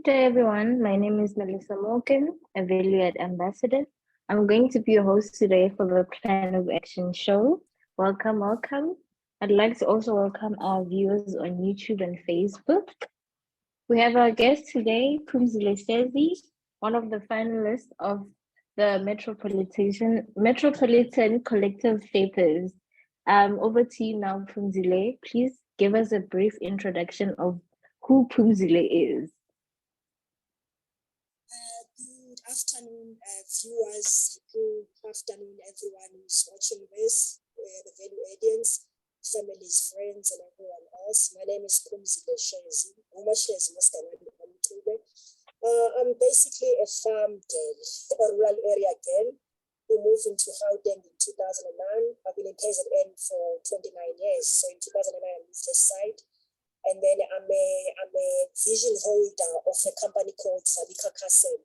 day, everyone. My name is Melissa Morgan, a Value Add Ambassador. I'm going to be your host today for the Plan of Action show. Welcome, welcome. I'd like to also welcome our viewers on YouTube and Facebook. We have our guest today, Phumzile Shezi, one of the finalists of the Metropolitan Collective Shapers. Over to you now, Phumzile. Please give us a brief introduction of who Phumzile is. Good afternoon, viewers. Good afternoon, everyone who's watching this, the Value Edians, families, friends, and everyone else. My name is Phumzile Shezi. I'm basically a farm girl, a rural area girl who moved into Gauteng in 2009. I've been in KZN for 29 years. So in 2009, I moved this side. And then I'm a vision holder of a company called Sabika Castle,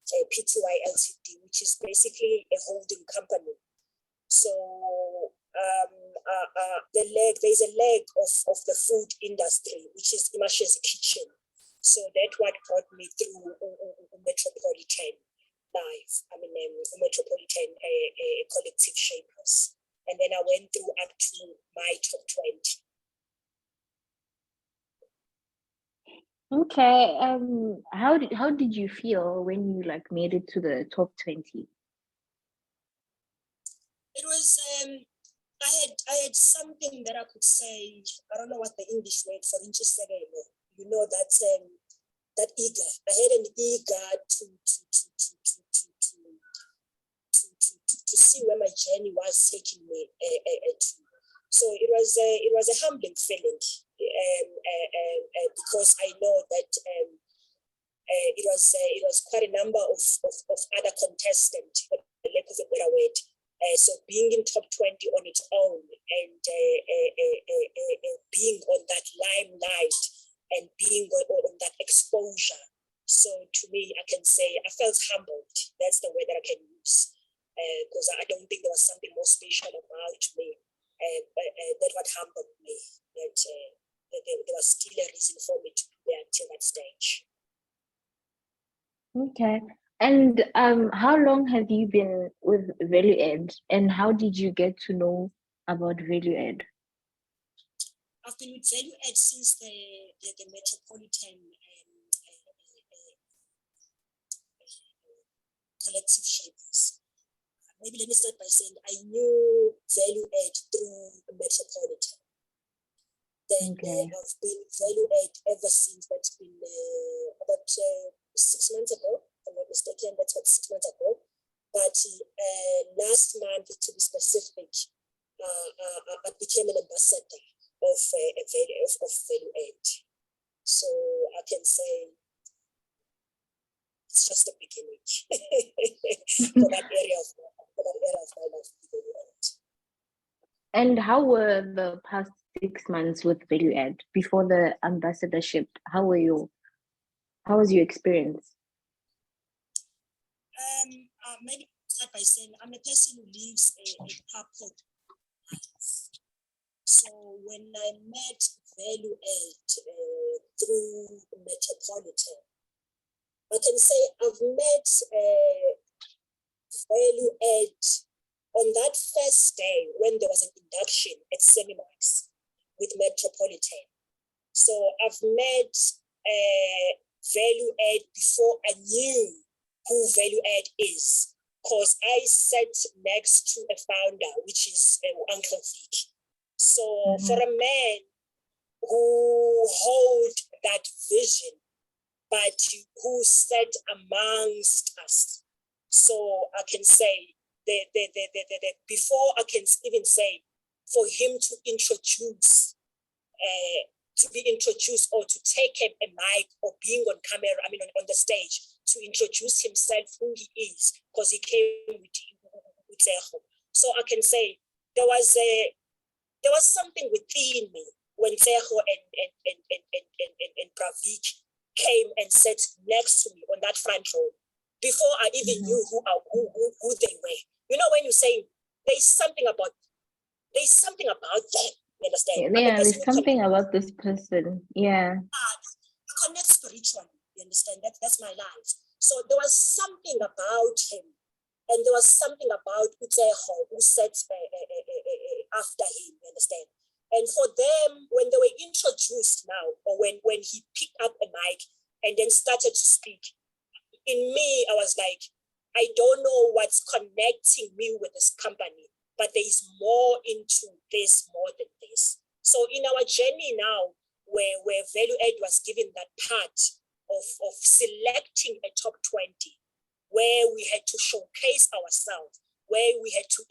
PTY Ltd, which is basically a holding company. So there's a leg of the food industry, which is Shezi Kitchen. So that's what brought me through Metropolitan Life. Metropolitan Collective Shapers. And then I went through up to my top 20. Okay. How did you feel when you made it to the top 20? It was I had something that I could say. I don't know what the English word for interested. You know that eager. I had an eager to see where my journey was taking me to. So it was a humbling feeling, because I know that it was quite a number of other contestants, for the lack of a better word. So being in top 20 on its own and being on that limelight and being on that exposure. So to me, I can say I felt humbled. That's the word that I can use, because I don't think there was something more special about me. That what humbled me, that there was still a reason for me to be there until that stage. Okay. And how long have you been with Value Add, and how did you get to know about Value Add? I've been with Value Add since the Metropolitan Collective Shapers. Maybe let me start by saying I knew Value Add through Metropolitan. Then I've been Value Add ever since. That's been about 6 months ago, if I'm not mistaken. That's what 6 months ago. But last month, to be specific, I became an ambassador of Value Add. So I can say it's just the beginning for that area of my life. And how were the past 6 months with Value Add before the ambassadorship? How was your experience? Maybe start by saying I'm a person who lives a purpose life. So when I met Value Add through Metropolitan, I can say I've met Value Add on that first day when there was an induction at seminars with Metropolitan. So I've met Value Add before I knew who Value Add is, because I sat next to a founder, which is Uncle Vic. So for a man who holds that vision, but who sat amongst us, so I can say before I can even say, for him to introduce, to be introduced or to take a mic or being on camera, on the stage, to introduce himself, who he is, because he came with Zeho. So I can say there was something within me when Zeho and Pravik came and sat next to me on that front row before I even knew who they were. You know, when you say there's something about them. You understand? Yeah, there's something about this person. Yeah. You connect spiritually. You understand? That's my life. So there was something about him, and there was something about Uteho who sat after him. You understand? And for them, when they were introduced now, or when he picked up a mic and then started to speak, in me, I was like, I don't know what's connecting me with this company, but there is more into this more than this. So in our journey now, where value add was given that part of selecting a top 20, where we had to showcase ourselves, where we had to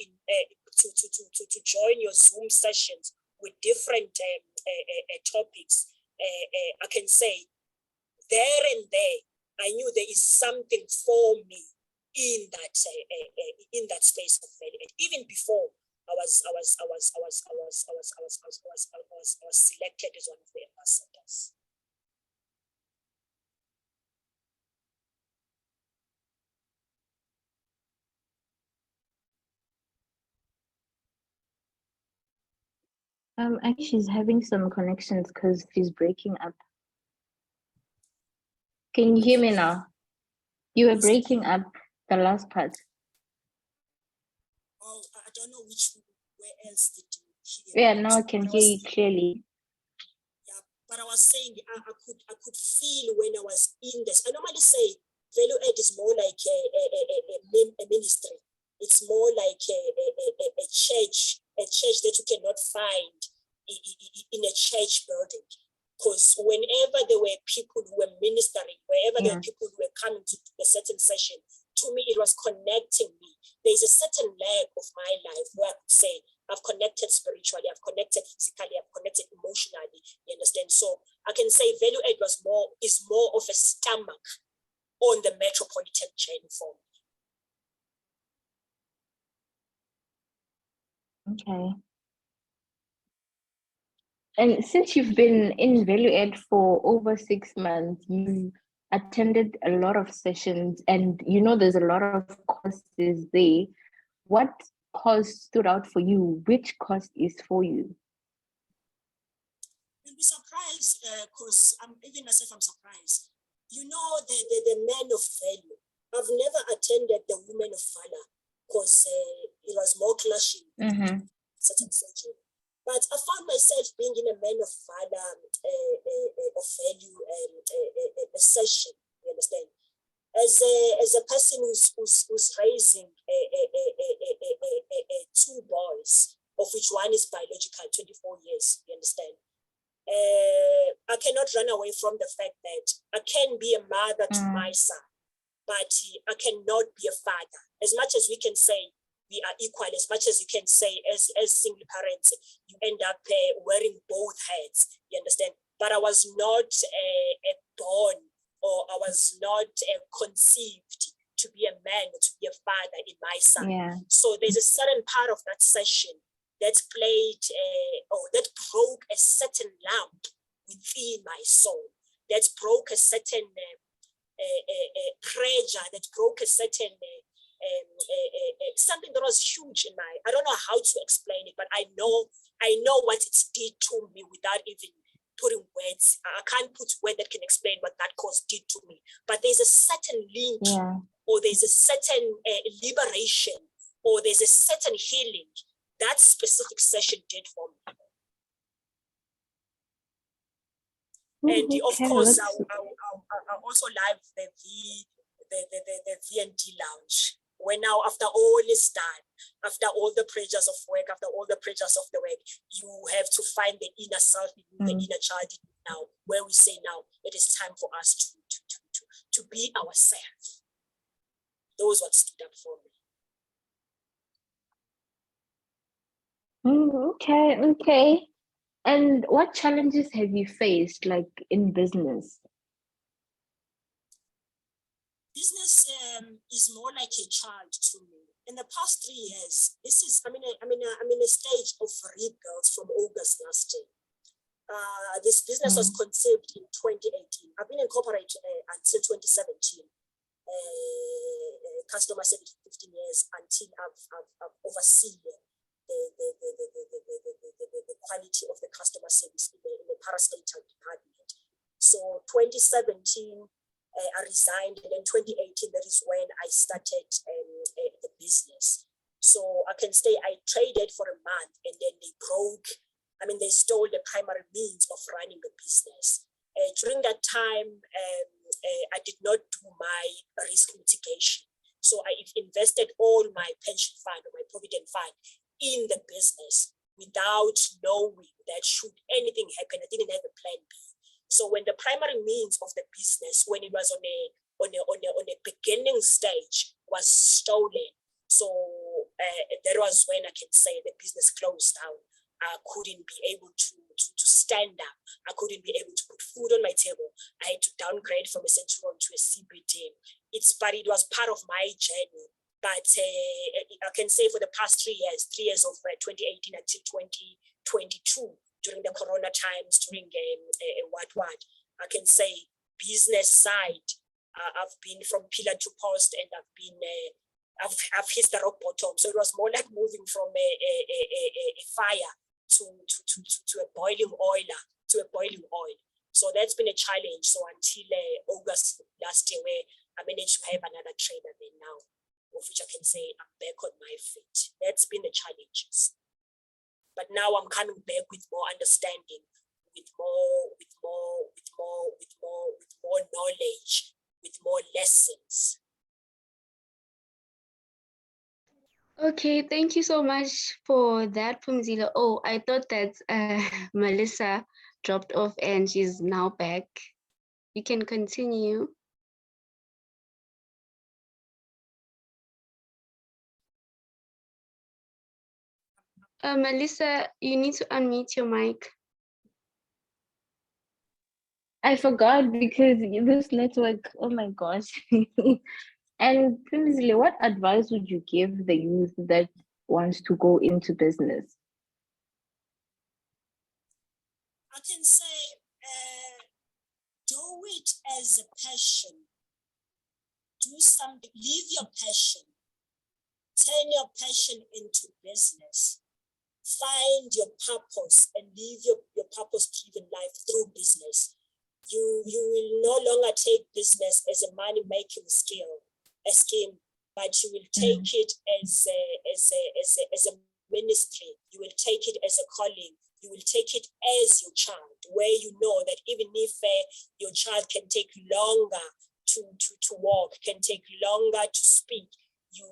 join your Zoom sessions with different topics. I can say there and there, I knew there is something for me in that space of value. And even before I was selected as one of the ambassadors. Actually, she's having some connections because she's breaking up. Can you hear me now? You were breaking up the last part. Oh, I don't know where else did you hear? Yeah, now I can hear you clearly. Yeah, but I was saying I could feel when I was in this. I normally say value add is more like a ministry. It's more like a church that you cannot find in a church building. Because whenever there were people who were ministering, wherever there were people who were coming to a certain session, to me, it was connecting me. There's a certain leg of my life where I could say, I've connected spiritually, I've connected physically, I've connected emotionally. You understand? So I can say value add is more of a stomach on the metropolitan journey for me. Okay. And since you've been in value add for over 6 months, you attended a lot of sessions, and there's a lot of courses there. What course stood out for you? Which course is for you? You'll be surprised because even myself, I'm surprised. The men of value. I've never attended the women of valor because it was more clashing with certain surgery. But I found myself being in a man of valor, of value, a session. You understand? As a person who's raising two boys, of which one is biological, 24 years. You understand? I cannot run away from the fact that I can be a mother to my son, but I cannot be a father. As much as we can say we are equal, as much as you can say as single parents, you end up wearing both hats. You understand? But I was not born, or I was not conceived to be a man, to be a father in my son. Yeah. So there's a certain part of that session that played or that broke a certain lamp within my soul, that broke a certain pressure, that broke a certain something that was huge in my, I don't know how to explain it, but I know what it did to me without even putting words. I can't put words that can explain what that cause did to me, but there's a certain link, or there's a certain liberation, or there's a certain healing that specific session did for me. And of course, I also love the V&D lounge. When now, after all is done, after all the pressures of work, after all the pressures of the work, you have to find the inner self, the inner child now, where we say now it is time for us to be ourselves. Those what stood up for me. Okay. And what challenges have you faced, like in business? Business is more like a child to me. In the past 3 years, I'm in a stage of rebuild from August last year. This business was conceived in 2018. I've been incorporated until 2017. Customer service for 15 years until I've overseen the quality of the customer service in the parastatal department. So 2017, I resigned, and in 2018, that is when I started the business. So I can say I traded for a month, and then they they stole the primary means of running the business. During that time, I did not do my risk mitigation. So I invested all my pension fund or my provident fund in the business without knowing that should anything happen, I didn't have a plan B. So when the primary means of the business, when it was on a beginning stage, was stolen, so that was when I can say the business closed down. I couldn't be able to stand up. I couldn't be able to put food on my table. I had to downgrade from a Centurion to a CBD. But it was part of my journey. But I can say for the past 3 years, 3 years of 2018 until 2022, during the Corona times, during I can say business side, I've been from pillar to post, and I've hit the rock bottom. So it was more like moving from a fire to a boiling oil. So that's been a challenge. So until August last year, where I managed to have another trainer then now, of which I can say I'm back on my feet. That's been the challenges. But now I'm coming back with more understanding, with more knowledge, with more lessons. Okay, thank you so much for that, Phumzile. Oh, I thought that Melissa dropped off and she's now back. You can continue. Melissa, you need to unmute your mic. I forgot because this network, oh my gosh. And Phumzile, what advice would you give the youth that wants to go into business? I can say, do it as a passion. Do something, live your passion. Turn your passion into business. Find your purpose and live your purpose-driven life through business. You will no longer take business as a money-making scheme, but you will take it as a ministry. You will take it as a calling. You will take it as your child, where you know that even if your child can take longer to walk, can take longer to speak, you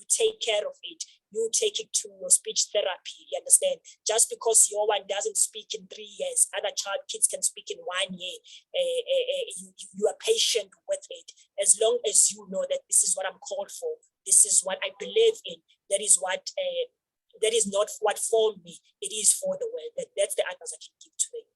take care of it. You take it to your speech therapy, you understand? Just because your one doesn't speak in 3 years, other kids can speak in 1 year. You are patient with it. As long as you know that this is what I'm called for, this is what I believe in, that is not what formed me, it is for the world. That's the advice I can give to them.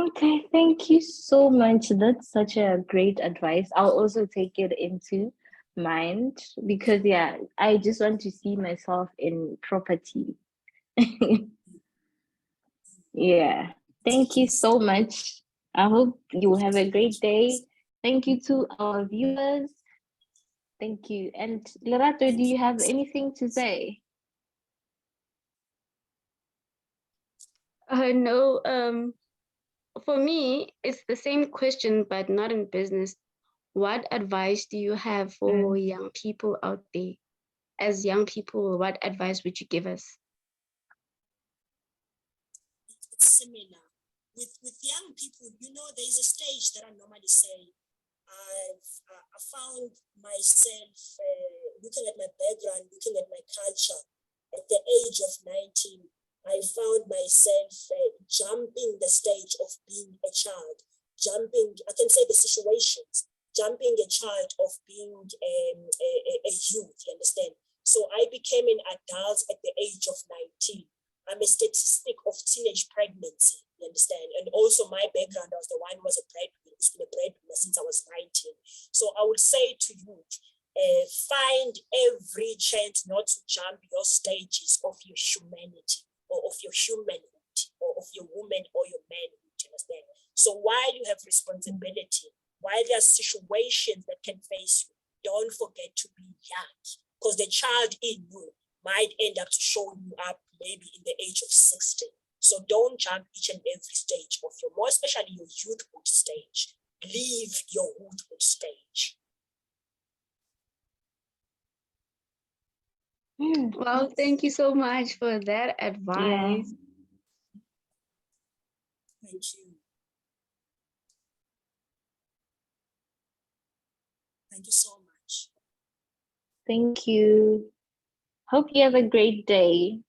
Okay, thank you so much. That's such a great advice. I'll also take it into mind because I just want to see myself in property. Yeah. Thank you so much. I hope you have a great day. Thank you to our viewers. Thank you. And Lerato, do you have anything to say? No, for me, it's the same question, but not in business. What advice do you have for young people out there? As young people, what advice would you give us? It's similar. With young people, there's a stage that I normally say, I found myself looking at my background, looking at my culture. At the age of 19, I found myself jumping the stage of being a child, I can say the situations, jumping a child of being a youth, you understand? So I became an adult at the age of 19. I'm a statistic of teenage pregnancy, you understand? And also my background, I was the one who was a breadwinner, who's been a breadwinner since I was 19. So I would say to you, find every chance not to jump your stages of your humanity or of your humanhood or of your woman or your manhood, you understand? So while you have responsibility, while there are situations that can face you, don't forget to be young, because the child in you might end up to show you up maybe in the age of 60. So don't jump each and every stage of your, more especially your youthhood stage. Leave your youthhood stage. Well, thank you so much for that Yeah. advice. Thank you. Thank you so much. Thank you. Hope you have a great day.